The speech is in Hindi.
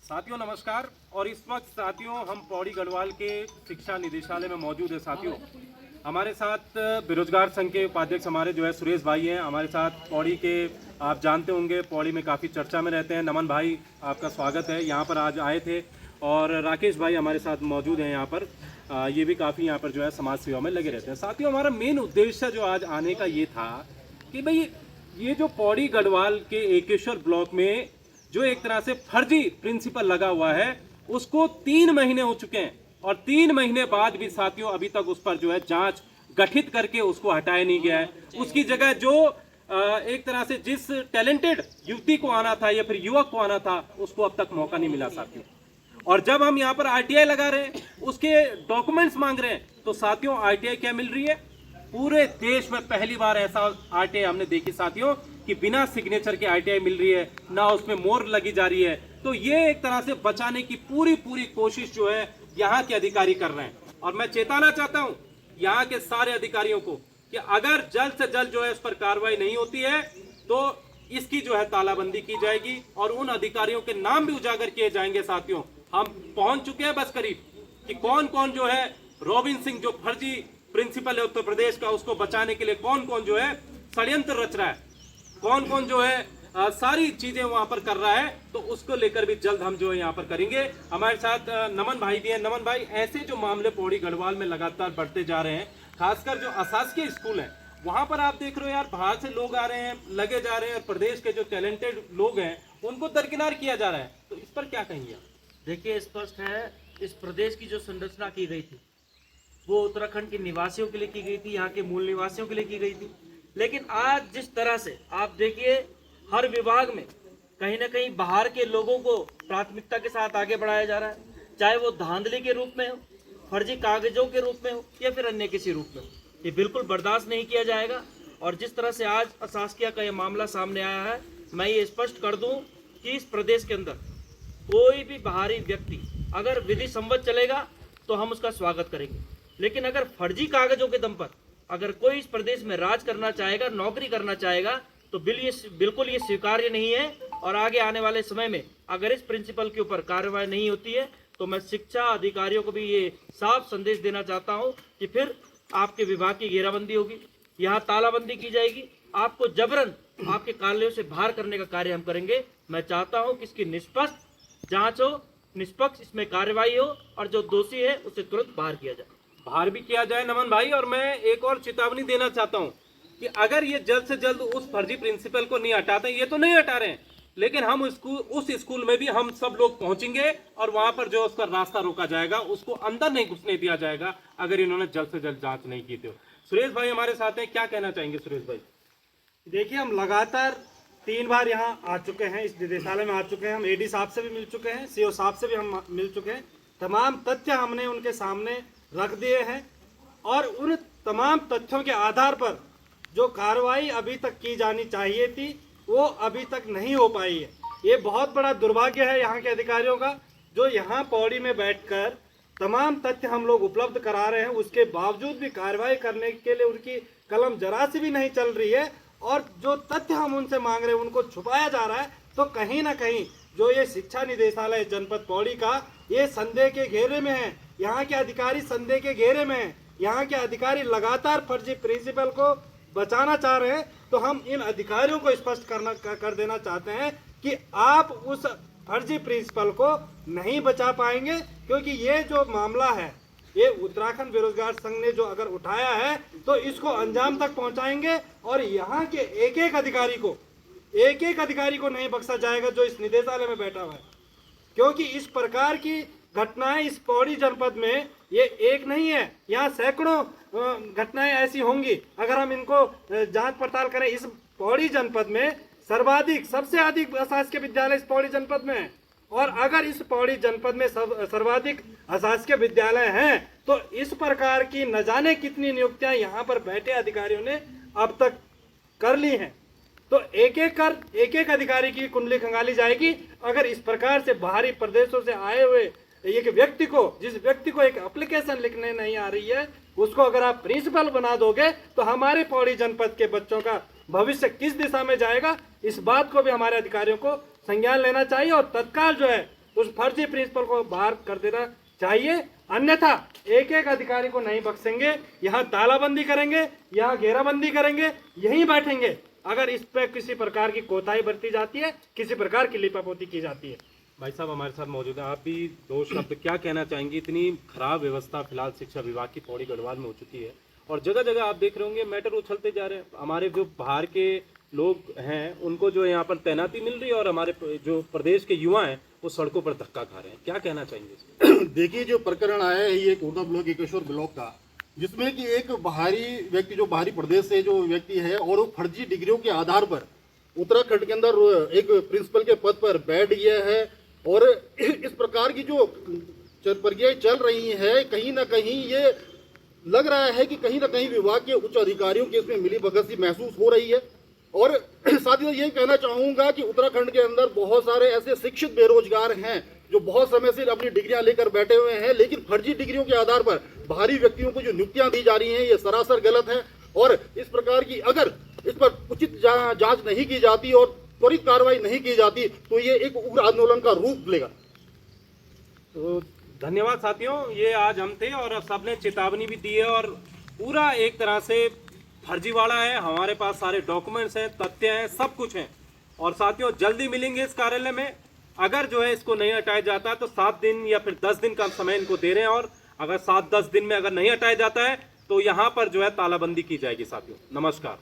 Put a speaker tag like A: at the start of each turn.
A: साथियों नमस्कार। और इस वक्त साथियों हम पौड़ी गढ़वाल के शिक्षा निदेशालय में मौजूद है। साथियों हमारे साथ बेरोजगार संघ के उपाध्यक्ष हमारे जो है सुरेश भाई हैं हमारे साथ। पौड़ी के आप जानते होंगे, पौड़ी में काफ़ी चर्चा में रहते हैं। नमन भाई आपका स्वागत है, यहाँ पर आज आए थे। और राकेश भाई हमारे साथ मौजूद हैं यहाँ पर। ये भी काफ़ी यहाँ पर जो है समाज सेवा में लगे रहते हैं। साथियों हमारा मेन उद्देश्य जो आज आने का ये था कि भाई ये जो पौड़ी गढ़वाल के एकेश्वर ब्लॉक में जो एक तरह से फर्जी प्रिंसिपल लगा हुआ है, उसको 3 महीने हो चुके हैं और 3 महीने बाद भी साथियों अभी तक उस पर जो है जांच गठित करके उसको हटाया नहीं गया है। उसकी जगह जो एक तरह से जिस टैलेंटेड युवती को आना था या फिर युवक को आना था, उसको अब तक मौका नहीं मिला साथियों। और जब हम यहाँ पर आरटीआई लगा रहे हैं, उसके डॉक्यूमेंट्स मांग रहे हैं, तो साथियों आरटीआई क्या मिल रही है? पूरे देश में पहली बार ऐसा आरटीआई हमने देखी साथियों कि बिना सिग्नेचर के आरटीआई मिल रही है, ना उसमें मोहर लगी जा रही है। तो ये एक तरह से बचाने की पूरी कोशिश जो है यहाँ के अधिकारी कर रहे हैं। और मैं चेताना चाहता हूँ यहाँ के सारे अधिकारियों को कि अगर जल्द से जल्द जो है इस पर कार्रवाई नहीं होती है तो इसकी जो है तालाबंदी की जाएगी और उन अधिकारियों के नाम भी उजागर किए जाएंगे। साथियों हम पहुंच चुके हैं बस करीब कि कौन कौन जो है रोबिन सिंह जो फर्जी प्रिंसिपल है उत्तर प्रदेश का, उसको बचाने के लिए कौन कौन जो है षड्यंत्र रच रहा है, कौन कौन जो है सारी चीजें वहां पर कर रहा है, तो उसको लेकर भी जल्द हम जो है यहाँ पर करेंगे। हमारे साथ नमन भाई भी हैं। नमन भाई, ऐसे जो मामले पौड़ी गढ़वाल में लगातार बढ़ते जा रहे हैं, खासकर जो अशासकीय स्कूल है वहां पर आप देख रहे हो यार, बाहर से लोग आ रहे हैं, लगे जा रहे हैं, और प्रदेश के जो टैलेंटेड लोग हैं उनको दरकिनार किया जा रहा है। तो इस पर क्या कहेंगे आप?
B: देखिए, स्पष्ट है, इस प्रदेश की जो संरचना की गई थी वो उत्तराखंड के निवासियों के लिए की गई थी, यहाँ के मूल निवासियों के लिए की गई थी। लेकिन आज जिस तरह से आप देखिए, हर विभाग में कहीं ना कहीं बाहर के लोगों को प्राथमिकता के साथ आगे बढ़ाया जा रहा है, चाहे वो धांधली के रूप में हो, फर्जी कागजों के रूप में हो, या फिर अन्य किसी रूप में हो। ये बिल्कुल बर्दाश्त नहीं किया जाएगा। और जिस तरह से आज अशासकीय का ये मामला सामने आया है, मैं ये स्पष्ट कर दूं कि इस प्रदेश के अंदर कोई भी बाहरी व्यक्ति अगर विधि सम्मत चलेगा तो हम उसका स्वागत करेंगे। लेकिन अगर फर्जी कागजों के दम पर अगर कोई इस प्रदेश में राज करना चाहेगा, नौकरी करना चाहेगा, तो बिल्कुल ये स्वीकार्य नहीं है। और आगे आने वाले समय में अगर इस प्रिंसिपल के ऊपर कार्रवाई नहीं होती है तो मैं शिक्षा अधिकारियों को भी ये साफ संदेश देना चाहता हूँ कि फिर आपके विभाग की घेराबंदी होगी, यहाँ तालाबंदी की जाएगी, आपको जबरन आपके कार्यालयों से बाहर करने का कार्य हम करेंगे। मैं चाहता हूँ कि इसकी निष्पक्ष जांच हो, निष्पक्ष इसमें कार्रवाई हो और जो दोषी है उसे तुरंत बाहर किया जाए,
A: बाहर भी किया जाए नमन भाई। और मैं एक और चेतावनी देना चाहता हूं कि अगर ये जल्द से जल्द उस फर्जी प्रिंसिपल को नहीं हटाते, ये तो नहीं हटा रहे हैं, लेकिन हम उस स्कूल में भी हम सब लोग पहुंचेंगे और वहां पर जो उसका रास्ता रोका जाएगा, उसको अंदर नहीं घुसने दिया जाएगा अगर इन्होंने जल्द से जल्द जांच नहीं की तो। सुरेश भाई हमारे साथ हैं, क्या कहना चाहेंगे सुरेश भाई?
C: देखिए, हम लगातार 3 बार यहाँ आ चुके हैं, इस निदेशालय में आ चुके हैं। हम एडी साहब से भी मिल चुके हैं, सीओ साहब से भी हम मिल चुके हैं। तमाम तथ्य हमने उनके सामने रख दिए हैं और उन तमाम तथ्यों के आधार पर जो कार्रवाई अभी तक की जानी चाहिए थी वो अभी तक नहीं हो पाई है। ये बहुत बड़ा दुर्भाग्य है यहाँ के अधिकारियों का, जो यहाँ पौड़ी में बैठकर तमाम तथ्य हम लोग उपलब्ध करा रहे हैं, उसके बावजूद भी कार्रवाई करने के लिए उनकी कलम जरा सी भी नहीं चल रही है। और जो तथ्य हम उनसे मांग रहे हैं उनको छुपाया जा रहा है। तो कहीं ना कहीं जो ये शिक्षा निदेशालय जनपद पौड़ी का, ये संदेह के घेरे में है। यहाँ के अधिकारी संदेह के घेरे में हैं। यहाँ के अधिकारी लगातार फर्जी प्रिंसिपल को बचाना चाह रहे हैं। तो हम इन अधिकारियों को स्पष्ट कर देना चाहते हैं कि आप उस फर्जी प्रिंसिपल को नहीं बचा पाएंगे, क्योंकि ये जो मामला है ये उत्तराखंड बेरोजगार संघ ने जो अगर उठाया है तो इसको अंजाम तक पहुंचाएंगे। और यहाँ के एक एक अधिकारी को नहीं बख्शा जाएगा जो इस निदेशालय में बैठा हुआ है, क्योंकि इस प्रकार की घटनाएं इस पौड़ी जनपद में ये एक नहीं है, यहाँ सैकड़ों घटनाएं ऐसी होंगी। अगर हम इनको जांच पड़ताल करें, इस पौड़ी जनपद में सबसे अधिक अशासकीय विद्यालय इस पौड़ी जनपद में है। और अगर इस पौड़ी जनपद में सर्वाधिक अशासकीय विद्यालय हैं तो इस प्रकार की न जाने कितनी नियुक्तियां यहाँ पर बैठे अधिकारियों ने अब तक कर ली हैं। तो एक एक अधिकारी की कुंडली खंगाली जाएगी अगर इस प्रकार से बाहरी प्रदेशों से आए हुए एक व्यक्ति को, जिस व्यक्ति को एक एप्लीकेशन लिखने नहीं आ रही है, उसको अगर आप प्रिंसिपल बना दोगे तो हमारे पौड़ी जनपद के बच्चों का भविष्य किस दिशा में जाएगा, इस बात को भी हमारे अधिकारियों को संज्ञान लेना चाहिए और तत्काल जो है उस फर्जी प्रिंसिपल को बाहर कर देना चाहिए, अन्यथा एक एक अधिकारी को नहीं बख्शेंगे। यहाँ तालाबंदी करेंगे, यहाँ घेराबंदी करेंगे, यहीं बैठेंगे अगर इस पे किसी प्रकार की कोताही बरती जाती है, किसी प्रकार की लिपापोती की जाती है।
A: भाई साहब हमारे साथ मौजूद है, आप भी दो शब्द क्या कहना चाहेंगे? इतनी खराब व्यवस्था फिलहाल शिक्षा विभाग की पौड़ी गढ़वाल में हो चुकी है और जगह जगह आप देख रहे होंगे मैटर उछलते जा रहे हैं। हमारे जो बाहर के लोग हैं उनको जो यहाँ पर तैनाती मिल रही है और हमारे जो प्रदेश के युवा हैं वो सड़कों पर धक्का खा रहे हैं, क्या कहना चाहेंगे इसमें?
D: देखिए, जो प्रकरण आया है ये कोटा ब्लॉक एकेश्वर ब्लॉक का, जिसमें कि एक बाहरी व्यक्ति जो बाहरी प्रदेश से जो व्यक्ति है और वो फर्जी डिग्रियों के आधार पर उत्तराखंड के अंदर एक प्रिंसिपल के पद पर बैठ गया है और इस प्रकार की जो प्रक्रियाएं चल रही है, कहीं ना कहीं ये लग रहा है कि कहीं ना कहीं विभाग के उच्च अधिकारियों की इसमें मिलीभगत महसूस हो रही है। और साथ ही यही कहना चाहूंगा कि उत्तराखंड के अंदर बहुत सारे ऐसे शिक्षित बेरोजगार हैं जो बहुत समय से अपनी डिग्रियां लेकर बैठे हुए हैं, लेकिन फर्जी डिग्रियों के आधार पर बाहरी व्यक्तियों को जो नियुक्तियां दी जा रही हैं ये सरासर गलत है। और इस प्रकार की अगर इस पर उचित जांच नहीं की जाती और त्वरित कार्रवाई नहीं की जाती तो ये एक उग्र आंदोलन का रूप लेगा।
A: तो धन्यवाद साथियों, ये आज हम थे और सबने चेतावनी भी दी है और पूरा एक तरह से फर्जीवाड़ा है। हमारे पास सारे डॉक्यूमेंट्स हैं, तथ्य हैं, सब कुछ है। और साथियों जल्दी मिलेंगे इस कार्यालय में, अगर जो है इसको नहीं हटाया जाता है तो 7 दिन या फिर 10 दिन का समय इनको दे रहे हैं और अगर 7-10 दिन में अगर नहीं हटाया जाता है तो यहाँ पर जो है तालाबंदी की जाएगी। साथियों नमस्कार।